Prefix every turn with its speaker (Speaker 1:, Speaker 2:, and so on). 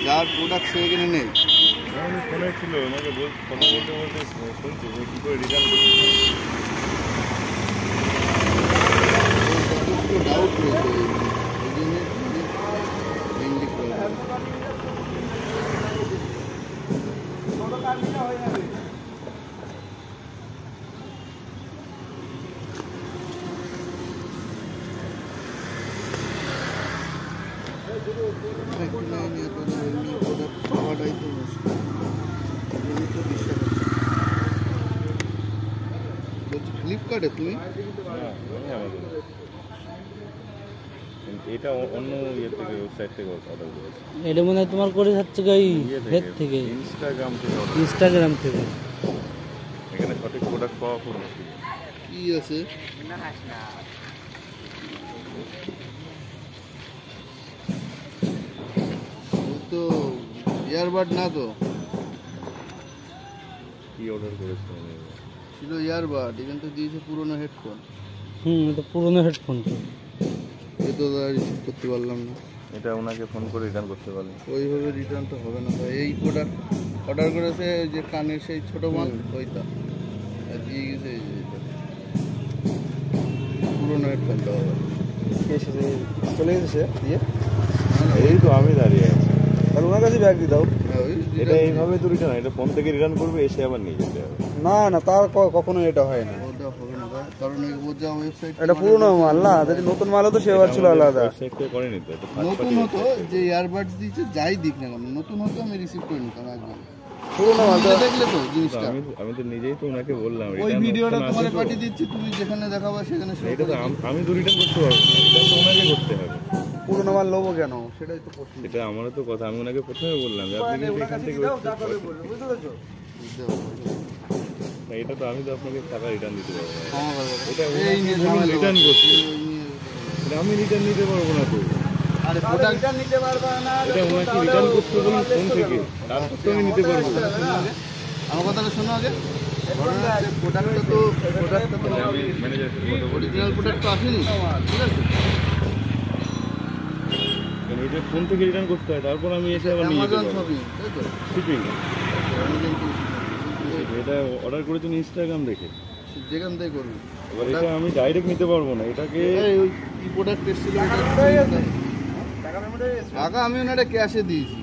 Speaker 1: যার প্রোডাক্ট সে এখানে নেই।
Speaker 2: ফোনে ছিল ওনাকে কথা বলতে বলতে শুনছি কি করে রিটার্ন করছি।
Speaker 1: ডাউট রয়েছে এই জন্য মেইনলি প্রবলেম। খাওয়াটাই তো মুশকিল, বলছি ফ্লিপকার্টে তুমি
Speaker 2: এটা অন্য ইয়ে থেকে ওয়েবসাইট থেকে অর্ডার করেছি।
Speaker 3: এটা মনে হয় তোমার করে যাচ্ছে এই হেড থেকে, ইনস্টাগ্রাম থেকে।
Speaker 2: এখানে সঠিক প্রোডাক্ট পাওয়া খুব মুশকিল।
Speaker 1: কি আছে তো ইয়ারবাড না তো
Speaker 2: কি অর্ডার করেছি
Speaker 1: ছিল ইয়ারবাড, এখান থেকে দিয়েছে পুরোনো হেডফোন।
Speaker 3: এটা পুরোনো হেডফোন তো,
Speaker 1: এ তো রিসিভ করতে পারলাম না।
Speaker 2: এটা ওনাকে ফোন করে রিটার্ন করতে পারলেন।
Speaker 1: ওইভাবে রিটার্ন তো হবে না ভাই। এই প্রোডাক্ট অর্ডার করেছে যে কানের সেই ছোটো মাল ওইটা দিয়ে গেছে, এই যে পুরোনো হেডফোনটা হবে।
Speaker 4: চলে গেছে দিয়ে
Speaker 2: এই তো আমি দাঁড়িয়ে আছি,
Speaker 4: তাহলে ওনার কাছে ব্যাগ দিয়ে দাও।
Speaker 1: হ্যাঁ ওই
Speaker 2: এটা এইভাবে তো রিটার্ন, এটা ফোন থেকে রিটার্ন করবে এসে আবার নিয়ে যেতে হবে।
Speaker 4: না না, তার কখনো এটা হয় না,
Speaker 1: ওটা হবে না ভাই, কারণ ও যা ওয়েবসাইট
Speaker 4: এটা পুরোনো মাল না। যদি নতুন মাল হতো সে ছিল আলাদা।
Speaker 2: ওয়েবসাইট থেকে করেনি তো, এটা থার্ড
Speaker 1: নতুন
Speaker 2: পার্টি।
Speaker 1: হতো যে ইয়ারবাডস দিয়েছে যাই দিক না কেন, নতুন হতো আমি রিসিভ করে নিতাম একদম।
Speaker 4: পুরোনো মাল তো
Speaker 1: দেখলে তো জিনিসটা,
Speaker 2: আমি তো নিজেই তো ওনাকে বললাম
Speaker 1: ওই ভিডিওটা তোমার পাঠিয়ে দিচ্ছি, তুমি যেখানে দেখাবা সেখানে show
Speaker 2: এটা তো
Speaker 1: করে দিই।
Speaker 2: আমি তো রিটার্ন করতে পারবো না, এটা তো ওনাকে করতে হবে।
Speaker 4: পুরোনো মাল লোবো কেন, সেটাই তো প্রশ্ন।
Speaker 2: এটা আমারও তো কথা, আমি ওনাকে প্রথমে বললাম যে আপনি কিন্তু এখান থেকে website করেন।
Speaker 4: বুঝতে পেরেছো?
Speaker 1: বুঝতে পারবো।
Speaker 2: না, এটা তো আমি তো আপনাকে টাকা রিটার্ন দিতে পারবো না।
Speaker 1: ক্ষমা করবে।
Speaker 2: এটা
Speaker 1: এই নিয়ে
Speaker 2: বলুন
Speaker 1: ঝামেলা
Speaker 2: রিটার্ন
Speaker 1: করছে।
Speaker 2: করতে,
Speaker 1: এই নিয়ে-
Speaker 2: এটা আমি রিটার্ন নিতে পারবো না তো।
Speaker 1: আরে প্রোডাক্ট
Speaker 4: রিটার্ন নিতে পারবা না,
Speaker 2: এটা ওনাকে রিটার্ন করতে বলুন ফোন থেকে, তারপর তো আমি নিতে পারবো না।
Speaker 1: আমার কথাটা শোনো আগে। প্রোডাক্টটা তো
Speaker 2: আমি ম্যানেজার
Speaker 1: অরিজিনাল প্রোডাক্ট তো আসেনি, ঠিক আছে?
Speaker 2: এটা ফোন থেকে রিটার্ন করতে হয়, তারপর আমি এসে আবার নিয়ে যেতে
Speaker 1: অ্যামাজন
Speaker 2: পারবো।
Speaker 1: শপিং, তাই তো?
Speaker 2: Shipping
Speaker 1: Amazon shipping।
Speaker 2: এটা অর্ডার করেছেন ইনস্টাগ্রাম দেখে,
Speaker 1: যেখান থেকে করবি।
Speaker 2: এবার এটা আমি ডাইরেক্ট নিতে পারবো না, এটাকে
Speaker 1: ওই কি প্রোডাক্ট এসেছিল, টাকা আমি ওনারা ক্যাশে দিয়েছি।